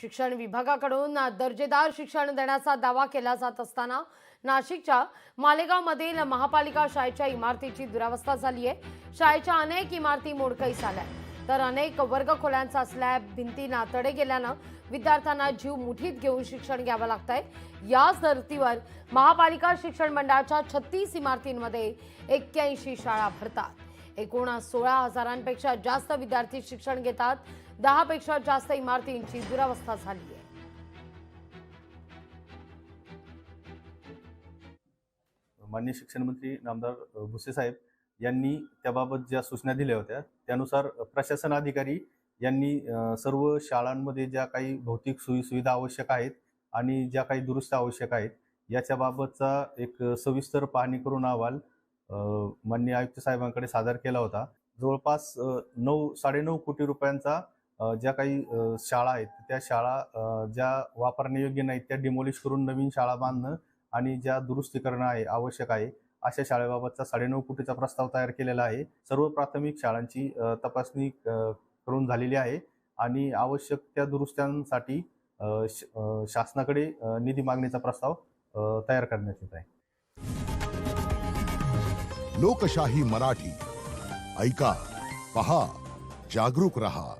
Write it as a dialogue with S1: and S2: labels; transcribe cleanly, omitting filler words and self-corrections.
S1: शिक्षण विभागाकडून दर्जेदार शिक्षण देण्याचा दावा केला जात असताना नाशिकच्या मालेगावमधील महापालिका शाळेच्या इमारतीची दुरावस्था झाली आहे। शाळेच्या अनेक इमारती मोडकळीस आल्या तर अनेक वर्गखोल्यांचा स्लॅब भिंतींना तडे गेल्यानं विद्यार्थ्यांना जीव मुठीत घेऊन शिक्षण घ्यावं लागतंय। याच धर्तीवर महापालिका शिक्षण मंडळाच्या 36 इमारतींमध्ये 81 शाळा भरतात। एकूण 16,000पेक्षा जास्त विद्यार्थी शिक्षण घेतात। 10 पेक्षा जास्त इमारतींची दुरावस्था झाली आहे।
S2: माननीय शिक्षण मंत्री नामदार भुसे साहेब यांनी त्याबाबत ज्या सूचना दिल्या होत्या त्यानुसार प्रशासन अधिकारी यांनी सर्व शाळांमध्ये ज्या काही भौतिक सोयीसुविधा आवश्यक आहेत आणि ज्या काही दुरुस्ती आवश्यक आहेत याच्या बाबतचा एक सविस्तर पाहणी करून अहवाल माननीय आयुक्त साहेबांकडे सादर केला होता। जवळपास 9.5 कोटी रुपयांचा ज्या काही शाळा आहेत त्या शाळा ज्या वापरण्यायोग्य नाहीत त्या डिमोलिश करून नवीन शाळा बांधणं आणि ज्या दुरुस्ती करणं आहे आवश्यक आहे अशा शाळेबाबतचा 9.5 कोटीचा प्रस्ताव तयार केलेला आहे। सर्व प्राथमिक शाळांची तपासणी करून झालेली आहे आणि आवश्यक त्या दुरुस्त्यांसाठी शासनाकडे निधी मागणीचा प्रस्ताव तयार करण्यात येत आहे।
S3: लोकशाही मराठी ऐका, पहा, जागरूक रहा।